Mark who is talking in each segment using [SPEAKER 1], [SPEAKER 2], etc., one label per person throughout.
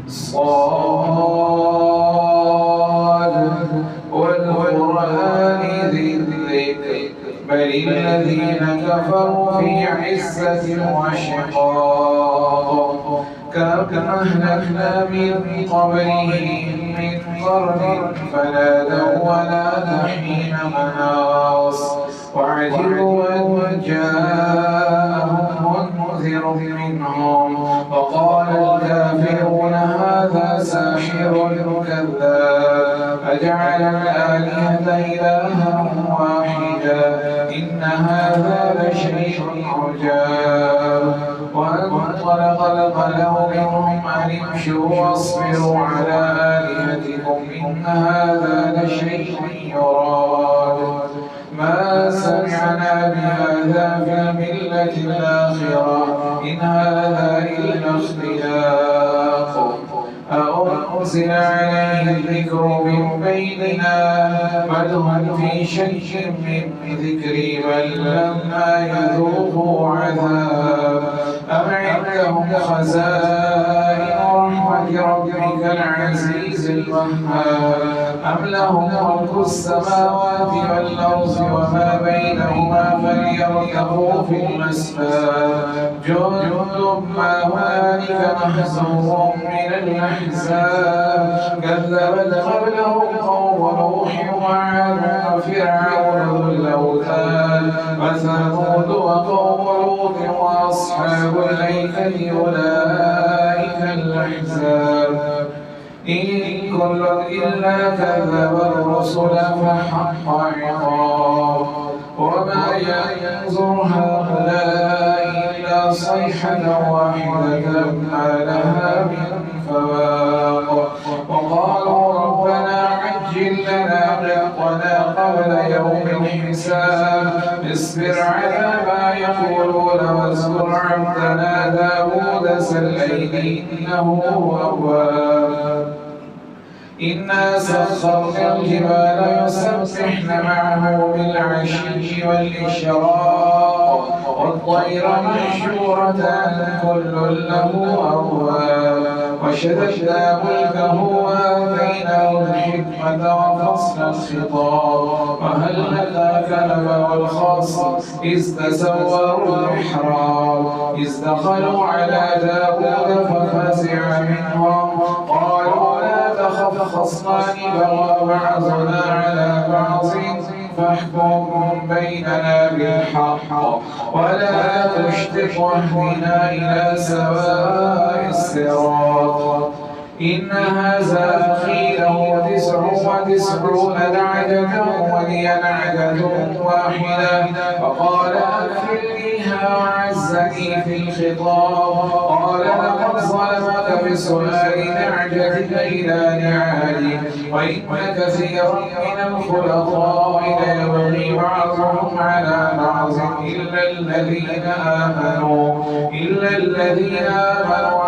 [SPEAKER 1] صاد والقرآن ذي الذكر بل الذين كفروا في عزة وشقاق كم أهلكنا من قبلهم من قرن فنادوا ونادى حين مناص وعجبوا أن جاءهم منذر منهم وقال الكافرون هذا ساحر كذاب أجعل الآلهة إلها واحدا إن هذا لشيء عجاب وانطلق الملأ منهم أن امشوا واصبروا على آلهتكم إن هذا لشيء يراد ما سمعنا بهذا في الملة الآخرة إن هذا إلا اختلاق أأنزل عليه الذكر من بيننا بل هم في شك من ذكري بل لما يذوقوا عذاب أم عندهم خزائن رحمة ربك العزيز الوهاب أم لهم ملك السماوات والأرض وما بينهما فليركبوا في الأسباب جند ما هنالك محزون من الأحزاب كذبت قبلهم قوم نوح وعاد وفرعون ذو الأوتاد وثمود وقوم لوط وأصحاب الأيكة أولئك الأحزاب إن كل إلا كذب الرسل فحق عقاب وما ينظر هؤلاء إلا صيحة واحدة ما لها من فواق وقالوا ربنا عجل لنا رزقنا قبل يوم الحساب اصبر على ما يقولون واذكر عبدنا داود ذا الأيد إنه أواب إنا سخرنا الجبال يسبحن معه بالعشي والإشراق والطير محشورة كل له أواب وشددنا ملكه وآتيناه الحكمة وفصل الخطاب وهل أتاك نبأ الخصم إذ تسوروا المحراب إذ دخلوا على داود ففزع منهم قالوا لا تخف خصمان بغى بعضنا على بعض فاحكم بيننا بالحق ولا تشتت واهدنا إلى سواء الصراط إن هذا أخي له 99 نعجة ولي نعجة واحدة فقال أكفلنيها وعزني في الخطاب قال لقد ظلمك بسؤال نعجتك إلى نعالي وإن كثيرا من الخلطاء ليبغي بعضهم على بعض إلا الذين آمنوا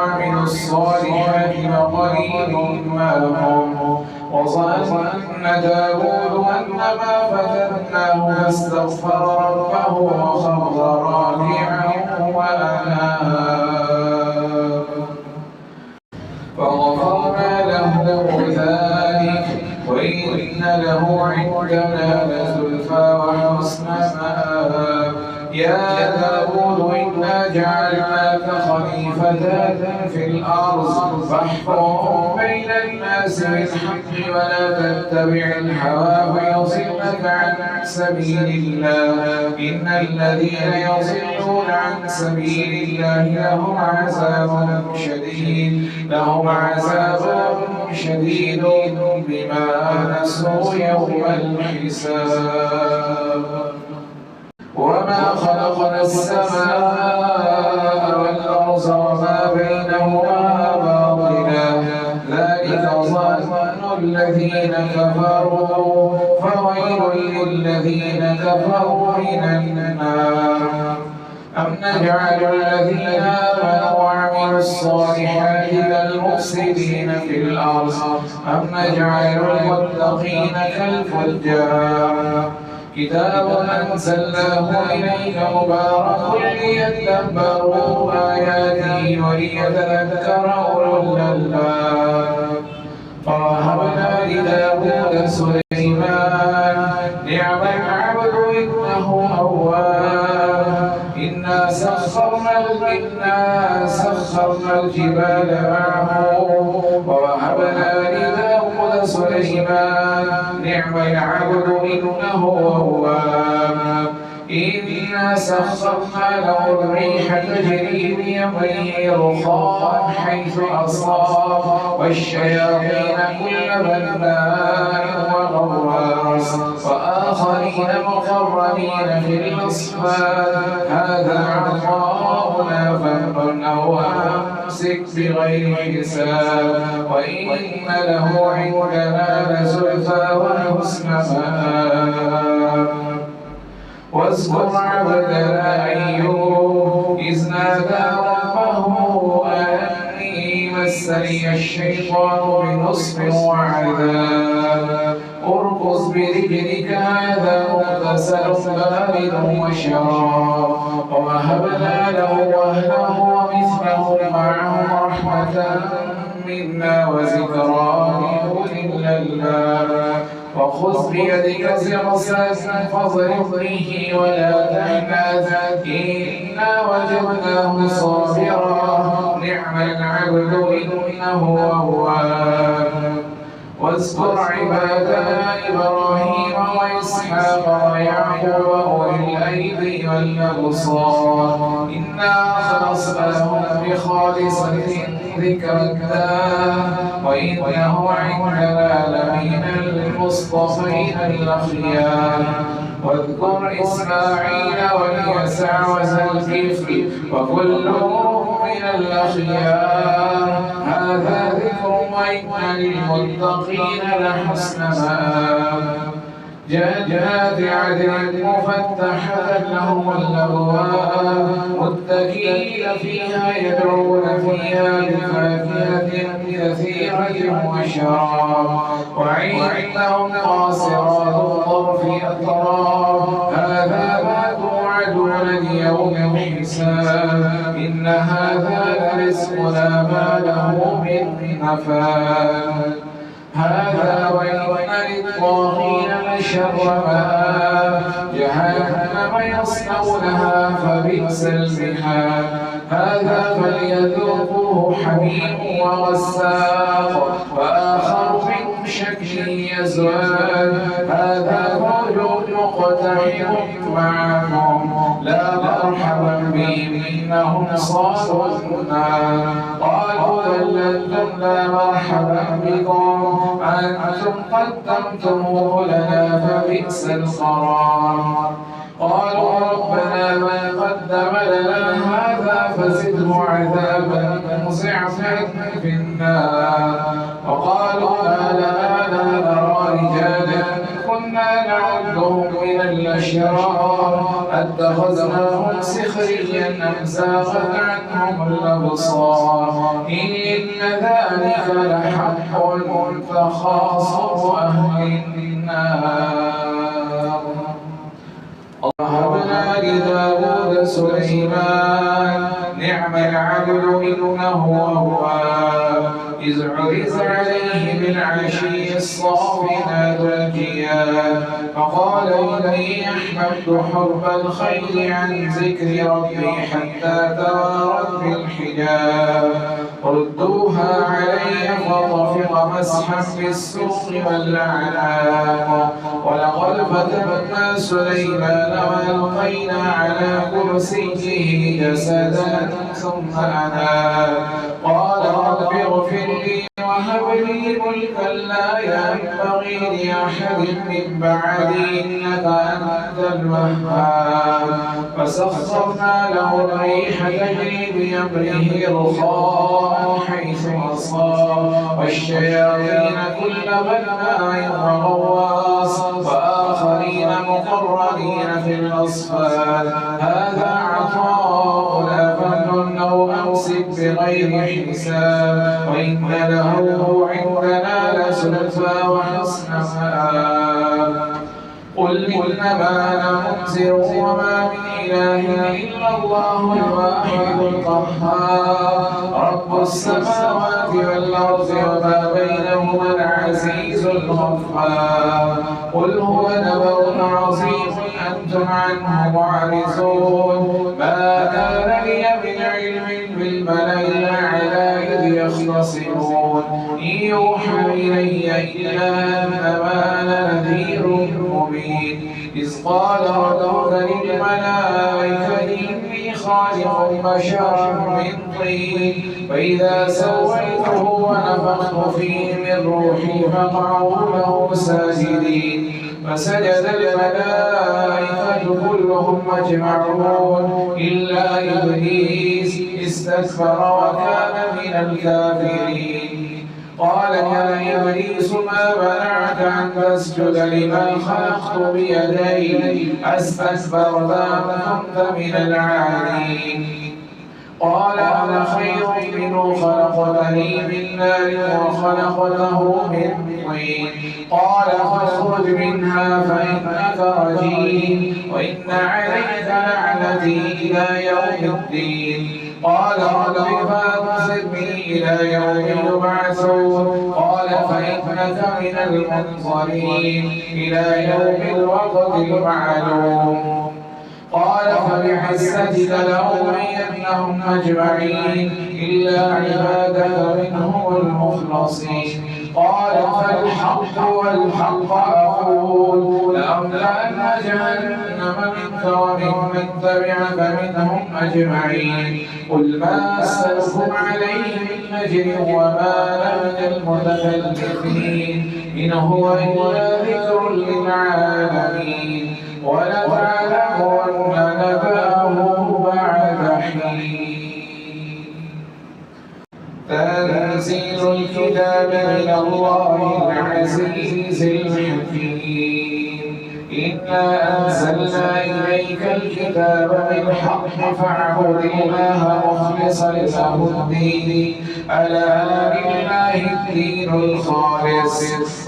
[SPEAKER 1] وعملوا الصالحات وقليل ما هم وظن داود أنما فتناه فاستغفر ربه وخر راكعا وأناب فغفرنا له ذلك وإن له عندنا لزلفى وحسن مآب يا داود إنا جعلناك خليفة في الأرض فاحكم بين الناس بالحق ولا تتبع الهوى فيضلك عن سبيل الله إن الذين يضلون عن سبيل الله لهم عذاب شديد بما نسوا يوم الحساب وما خلقنا السماء والأرض وما بينهما باطلا ذلك ظن الذين كفروا فويل للذين كفروا من النار أم نجعل الذين آمنوا وعملوا الصالحات كالمفسدين في الأرض أم نجعل المتقين كالفجار كتاب أنزلناه إليك مبارك ليدبروا آياته وليتذكر أولو الألباب سليمان نعم العبد إنه أواب إنا سخرنا الجبال معه ووهبنا لداود سليمان نعم العبد إنه أواب إنا سخرنا له الريح تجري بأمره رخاء حيث أصاب والشياطين كل بناء وغواص وآخرين مقرنين في الأصفاد هذا عطاؤنا فامنن أو أمسك بغير حساب وإن له عندنا لزلفى وحسن مآب واذكر عبدنا أيوب إذ نادى ربه أني مسني الشيطان بنصب وعذاب اركض برجلك هذا مغتسل بارد وشراب ووهبنا له أهله ومثلهم معهم رحمة منا وذكرى لأولي الألباب وخذ بيدك زغسا فاضرب به ولا تحنث إنا وجدناه صابرا نعم العبد إنه أواب واذكر عبادنا إبراهيم وإسحاق ويعقوب أولي الأيدي والأبصار إنا خلصناهم بخالصة ذكر الدار وإنه عندنا لمن المصطفين الأخيار واذكر إسماعيل واليسع وذا الكفل وكل من الأخيار هذا ذكر وإن للمتقين لحسن مآب جنات عدن مفتحة لهم الأبواب متكئين فيها يدعون فيها بفاكهة كثيرة وشراب وعندهم قاصرات الطرف أتراب هذا ما توعدون ليوم الحساب إن هذا لرزقنا ما له من نفاد هذا وإن للطاغين لشر مآب جهنم يصلونها فبئس المهاد هذا فليذوقوه حميم وغساق وآخر من شكله يزوان هذا فوج مقتحم معكم لا مرحبا بهم إنهم صالوا النار قالوا بل أنتم لا مرحبا بكم أنتم قدمتموه لنا فبئس القرار قالوا ربنا من قدم لنا هذا فزده عذابا مزعفا في النار وقالوا ما لنا لا نرى رجالا كنا نعدهم من الأشرار اتخذناهم سخريا أم زاغت عنهم الأبصار إن ذلك لحق تخاصم أهل النار وهبنا لداود سليمان نعم العبد إنه أواب إذ عرض عليه بالعشي الصافنات الجياد فقال إني أحببت حب الخير عن ذكر ربي حتى توارت بالحجاب ردوها علي فطفق مسحا بالسوق والأعناق ولقد فتنا سليمان وألقينا على كرسيه جسدا ثم أناب قال رب اغفر لي وهب لي ملكا لا ينبغي لأحد من بعدي إنك أنت الوهاب فسخرنا له الريح تجري بأمره رخاء حيث أصاب والشياطين كل بناء وغواص وآخرين مقرنين في الأصفاد هذا عطاؤنا فامنن أو أمسك بغير حساب وإن له عندنا لزلفى وحسن مآب قل إنما أنا منذر وما من إله إلا الله الواحد القهار رب السماوات والأرض وما بينهما العزيز الغفار. قل هو نبأ عظيم أنتم عنه معرضون. ما كان لي من علم بالملأ الأعلى إذ يختصمون إن يوحى إلي إلا أنما أنا نذير مبين. إذ قال ربك للملائكة إني خالق بشرا من طين فإذا سويته ونفخت فيه من روحي فقعوا له ساجدين. فسجد الملائكة كلهم أجمعون إلا إبليس استكبر وكان من الكافرين. قال يا إبليس ما منعك أن تسجد لما خلقت بيدي أستكبرت أم كنت من العالين؟ قال أنا خير منه خلقتني من نار وخلقته من طين. قال فاخرج منها فإنك رجيم وإن عليك لعنتي إلى يوم الدين. قال رب فأنظرني إلى يوم يبعثون. قال فإنك من المنظرين إلى يوم الوقت المعلوم. قال فبعزتك لأغوينهم أجمعين إلا عبادك منهم المخلصين. قال فالحق والحق أقول لأملأن جهنم منك وممن تبعك منهم أجمعين. قل ما أسألكم عليه من أجر وما أنا من المتكلفين إن هو إلا ذكر للعالمين. ولتعلمن نبأه بعد حين. تنزيل الكتاب من الله العزيز الحكيم. إنا أنزلنا إليك الكتاب بالحق فاعبد الله مخلصا له الدين ألا لله الدين الخالص.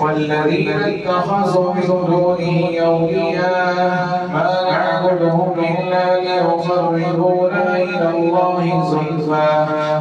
[SPEAKER 1] والذين اتخذوا من دونه أولياء ما نعبدهم إلا ليقربونا إلى الله زلفى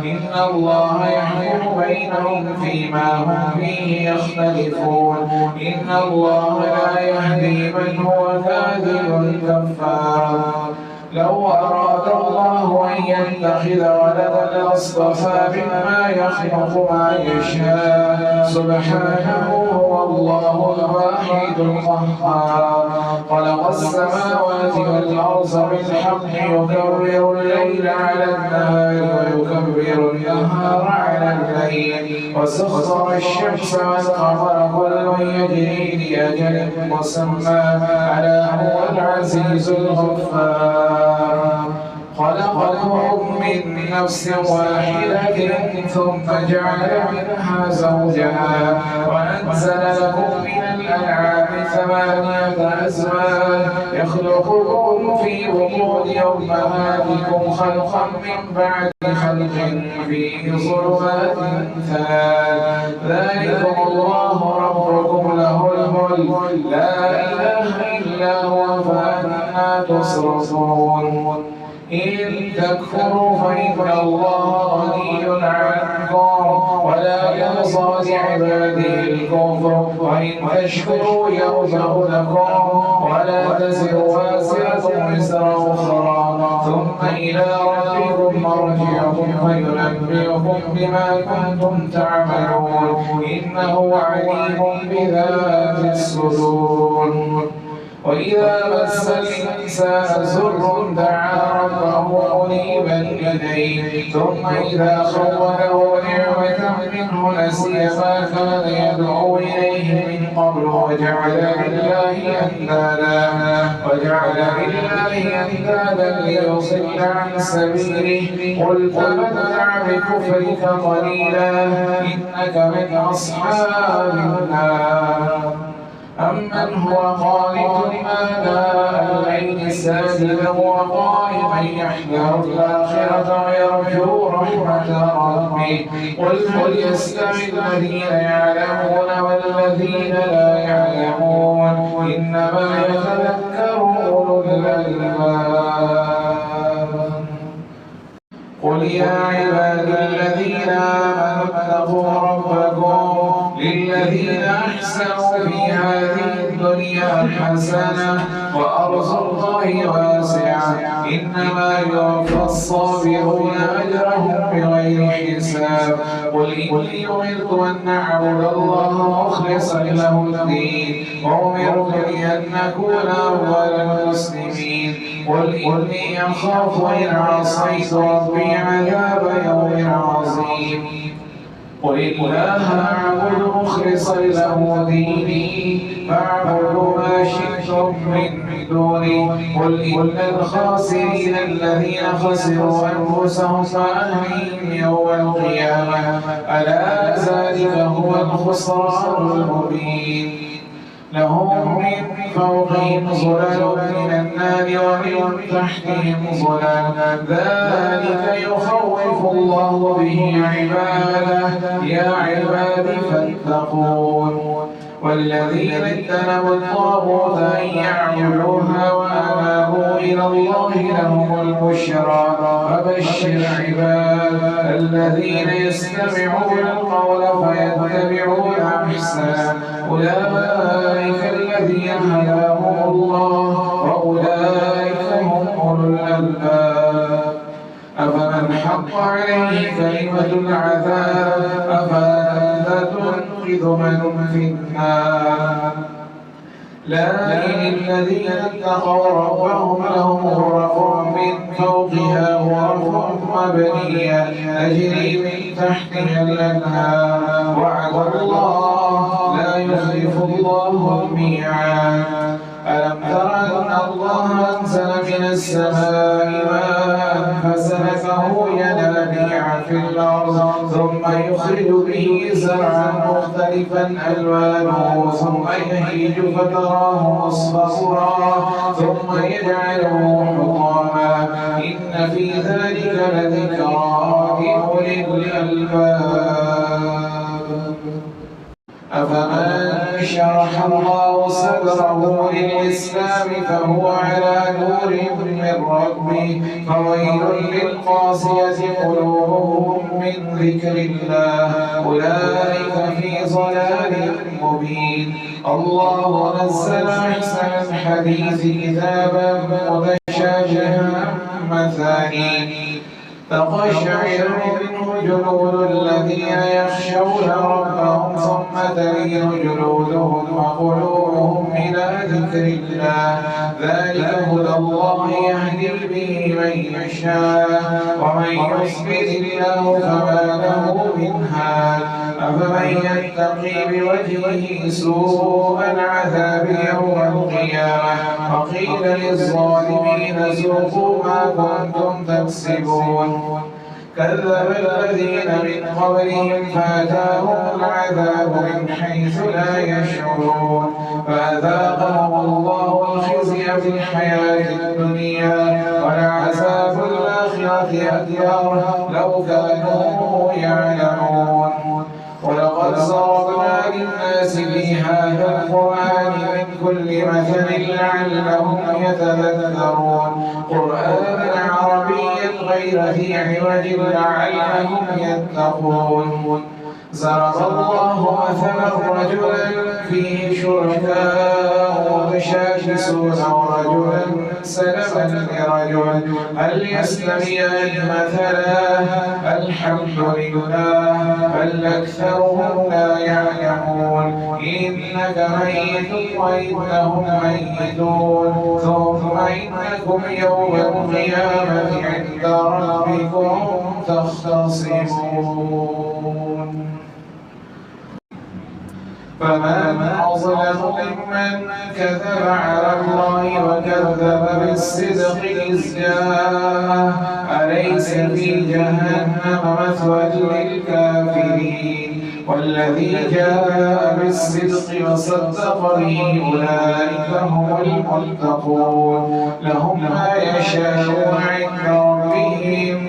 [SPEAKER 1] إن الله يحكم بينهم فيما هم فيه يختلفون. إن الله لا يهدي من هو كاذب كفار. لو أراد الله أن يتخذ ولدا لاصطفى مما يخلق ما يشاء سبحانه هو الله الواحد القهار. خلق السماوات والأرض بالحق يكبر الليل على النهار ويكبر النهار على الليل وسخر الشمس والقمر كل يجري لأجل مسمى ألا هو العزيز الغفار. خلقكم من نفس واحدة ثم جعل منها زوجها وأنزل لكم من الأنعام 8 أزواج يخلقكم في بطون أمهاتكم خلقا من بعد خلق في ظلمات 3. ذلكم الله ربكم له الملك لا إله إلا هو فأنى تصرفون. إن تكفروا فإن الله غني عنكم ولا يرضى لعباده الكفر وإن تشكروا يرضه لكم ولا تزر وازرة وزر أخرى ثم إلى ربكم مرجعكم فينبئكم بما كنتم تعملون إنه عليم بذات الصدور. وإذا مس الإنسان ضر دعا ربه منيبا إليه ثم إذا خوله نعمة منه نسي ما كان يدعو إليه من قبل وجعل لله أندادا ليضل عن سبيله. قل تمتع بكفرك قليلا إنك من أصحاب النار. أمن هو قانت آناء الليل ساجدا وقائما يحذر الآخرة ويرجو رحمة ربه. قل يستوي الذين يعلمون والذين لا يعلمون إنما يتذكر أولو الألباب. قل يا عبادي الذين آمنوا اتقوا ربكم لله للذين أحسنوا في هذه الدنيا حسنة وأرض الله واسعة إنما يوفى الصابرون أجرهم بغير حساب. قل إني أمرت أن نعبد الله مخلصا له الدين وأمرت أن نكون أول المسلمين. قل إني أخاف إن عصيت ربي عذاب يوم عظيم. قل الله أعبد مخلصا له ديني فاعبدوا ما شئتم من دوني. قل إن الخاسرين الذين خسروا أنفسهم وأهليهم يوم القيامة ألا ذلك هو الخسران المبين. لهم من فوقهم ظلال من النار ومن تحتهم ظلال ذلك يخوف الله به عباده يا عباد فاتقون. والذين اجتنبوا الطاغوت أن يعبدوها وأنابوا إلى الله لهم البشرى فبشر عباد الذين يستمعون القول فيتبعون أحسنه أولئك الذين هداهم الله وأولئك هم أولو الألباب. أفمن حق عليه كلمة العذاب أفأنت تنقذ من في النار. لكن الذين اتقوا ربهم لهم غرف من فوقها غرف مبنية تجري من تحتها الأنهار وعد الله لا يخلف الله الميعاد. ألم تر أن الله أنزل من السماء ماء فسلكه ينابيع في الأرض ثم يخرج به زرعا مختلفا ألوانه ثم يهيج فتراه مصفرا ثم يجعله حطاما إن في ذلك لذكرى لأولي الألباب. أفمن شرح الله صدره للإسلام فهو على نور من ربه فويل للقاسية قلوبهم من ذكر الله أولئك في ضلال مبين. الله نزل أحسن الحديث كتابا متشابها مثاني تقشعر منه جلود الذين يخشون ربهم ثم تلين جلودهم وقلوبهم إلى ذكر الله ذلك هدى الله يهدي به من يشاء ومن يصبر الله فما له من هاد. أفمن يتقي بوجهه سوء العذاب يوم القيامة وقيل للظالمين ذوقوا ما كنتم تكسبون. كذب الذين من قبلهم فأتاهم العذاب من حيث لا يشعرون فأذاقهم الله الخزي في الحياة الدنيا ولعذاب الآخرة أكبر لو كانوا يعلمون. ولقد صرفنا للناس في هذا القرآن من كل مثل لعلهم يتذكرون قرآنا عربيا غير ذي عوج لعلهم يتقون. ضرب الله مثلا رجلا فيه شركاء متشاكسون ورجلا سلما لرجل هل يستويان مثلا الحمد لله بل أكثرهم لا يعلمون. إنك ميت وإنهم ميتون ثم إنكم يوم القيامة عند ربكم تختصمون. فمن أظلم ممن كذب على الله وكذب بالصدق إذ جاءه أليس في جهنم مثوى للكافرين. والذي جاء بالصدق وصدق به أولئك هم المتقون لهم ما يشاءون عند ربهم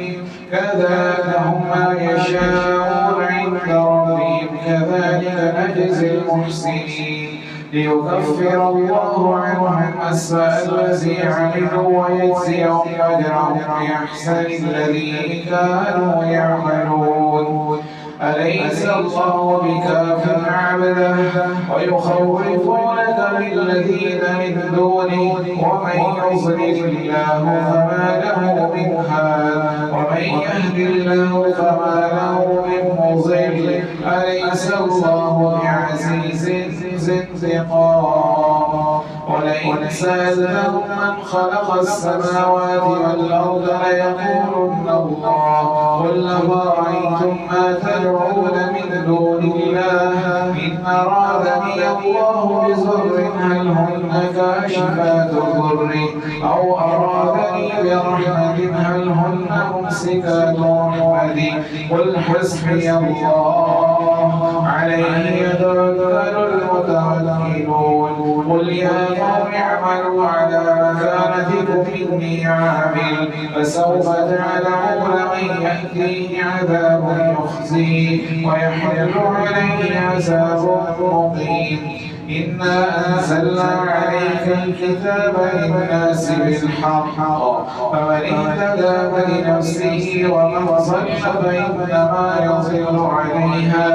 [SPEAKER 1] كذلك نجزي المحسنين. ليكفر الله عنهم أسوأ الذي عملوا ويجزيهم أجرهم بأحسن الذي كانوا يعملون. أليس الله بكاف عبده ويخوفونك بالذين من دونه ومن يضلل الله فما له من هاد ومن يهد الله فما له من مضل أليس الله بعزيز ذي انتقام ولئن سألتهم من خلق السماوات والأرض ليقولن الله قل أفرأيتم ما تدعون من دون الله إن أرادني الله بضر هل هن كاشفات ضري أو أرادني برحمة هل هن ممسكات رحمتي قل حسبي الله عليه يتوكل المتوكلون قل يا قوم اعملوا على مكانتكم إني عامل فسوف تعلمون من يأتيه عذاب يخزيه ويحل عليه عذاب مقيم إنا أنزلنا عليك الكتاب للناس بالحق فمن اهتدى فلنفسه ومن ضل فإنما يضل عليها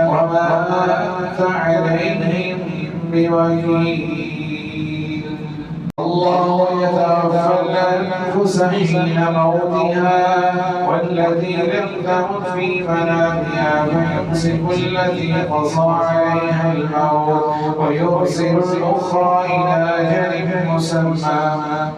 [SPEAKER 1] وما أنت عليهم بوكيل الله يتوفى الأنفس حين موتها والتي لم تمت في منامها فيمسك التي قضى عليها الموت ويرسل الأخرى إلى أجل مسمى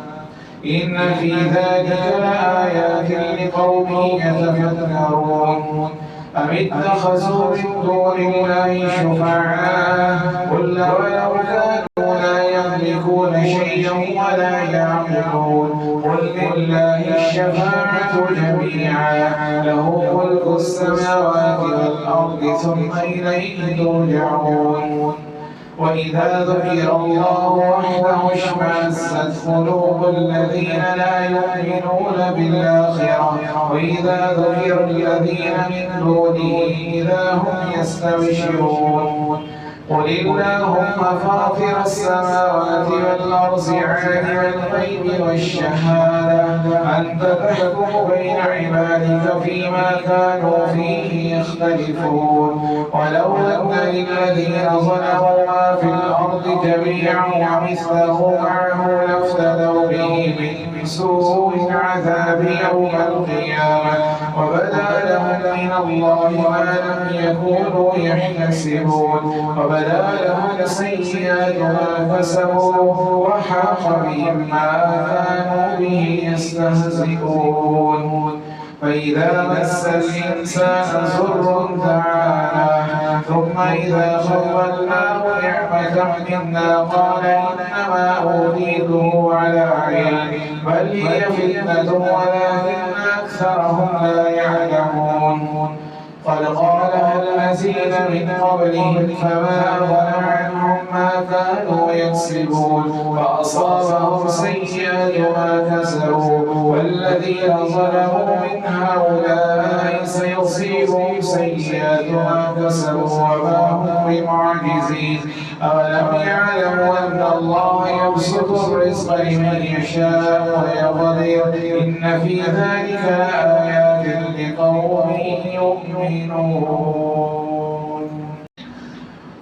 [SPEAKER 1] إن في ذلك لآيات لقوم يتفكرون أم اتخذوا من دون الله شفعاء قل ولو كانوا لا يملكون شيئا ولا يعقلون قل لله الشفاعة جميعا له ملك السماوات والأرض ثم إليه ترجعون وإذا ذكر الله وحده اشمأزت قلوب الذين لا يؤمنون بالآخرة وإذا ذكر الذين من دونه إذا هم يستبشرون قل اللهم فاطر السماوات والأرض عالم الغيب والشهادة أنت تحكم بين عبادك فيما كانوا فيه يختلفون ولو أن للذين ظلموا ما في الأرض جميعا ومثله معه لافتدوا به من سوء العذاب يوم القيامة وبدا لهم من الله ما لم يكونوا يحتسبون وبدا لهم سيئات ما كسبوا وحاق بهم ما كانوا به يستهزئون فإذا مس الإنسان ضر دعانا ثم إذا خولناه نعمة منا قال إنما أوتيته على علم بل هي فتنة ولكن أكثرهم لا يعلمون قد قالها الذين من قبلهم فما أغنى عنهم ما كانوا يكسبون فأصابهم سيئات ما كسبوا والذين ظلموا من هؤلاء سيصيبهم سيئات ما كسبوا وما هم بمعجزين أولم يعلموا أن الله يبسط الرزق لمن يشاء ويقدر إن في ذلك لآيات لقوم يؤمنون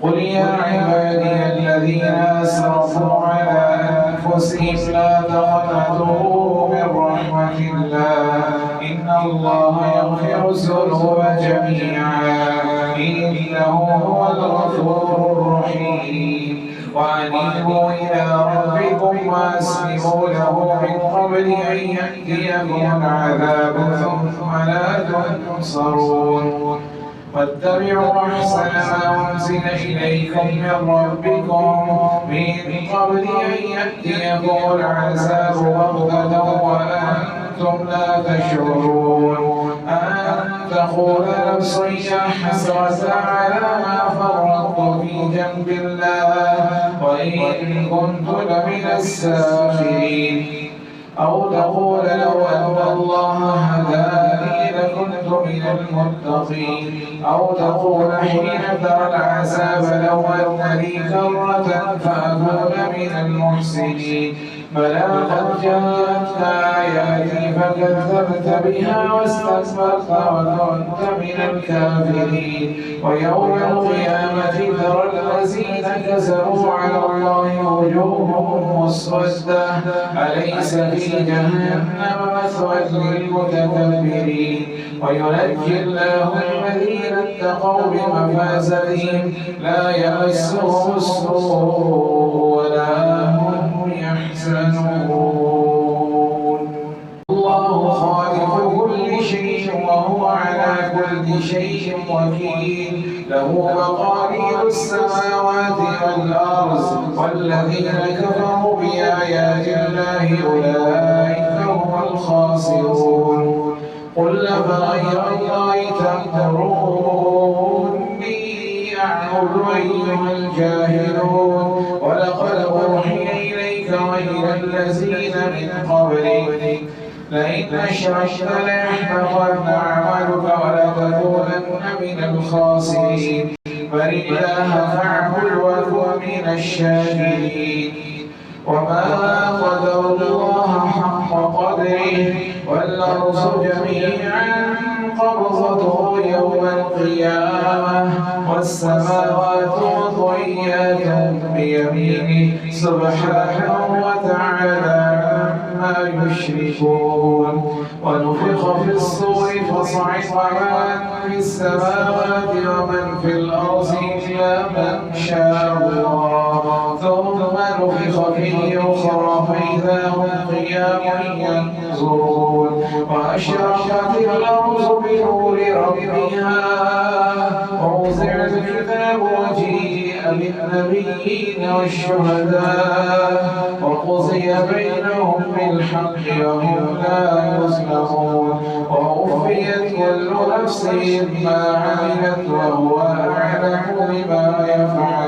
[SPEAKER 1] قل يا عبادي الذين أسرفوا على أنفسهم لا تقنطوا من رحمة الله إن الله يغفر الذنوب جميعا إنه هو الغفور الرحيم وأنيبوا إلى ربكم وأسلموا له من قبل أن يأتيكم العذاب ثم لا تنصرون واتبعوا أحسن ما أنزل إليكم من ربكم من قبل أن يأتيكم العذاب بغتة وأنتم لا تشعرون أن تقول نفس يا حسرة على ما فرطت في جنب الله وإن كنت لمن الساخرين أو تقول لو أن الله هداني لكنت من المتقين أو تقول حين ترى العذاب لو أن لي كرة فأكون من المحسنين بلى قد جاءتك آياتي فكذبت بها واستكبرت وكنت من الكافرين ويوم القيامة ترى الذين كذبوا على الله وجوههم مسودة أليس في جهنم مثوى للمتكبرين وينجي الله الذين اتقوا بمفازتهم لا يمسهم السوء ولا هم يحزنون الله خالق كل شيء وهو على كل شيء وكيل له مقاليد السماوات والأرض والذين كفروا بآيات الله أولئك هم الخاسرون قل أفغير الله تأمروني أعبد أيها الجاهلون ولقد أوحي إليك وإلى الذين من قبلك لئن أشركت ليحبطن عملك ولتكونن من الخاسرين بل الله فاعبد وكن من الشاكرين وما قدر الله حق قدره والأرض جميعا قبضته يوم القيامة والسماوات مطويات بيمينه سبحانه وتعالى عما يشركون ونفخ في الصور فصعق من في السماوات ومن في الأرض إلا من شاء الله ثم نفخ فيه أخرى فإذا هم قيام ينظرون وأشرقت الأرض بنور ربها ووضع الكتاب وجيء بالنبيين والشهداء وقضي بينهم بالحق وهم لا يظلمون ووفيت كل نفس ما عملت وهو أعلم بما يفعل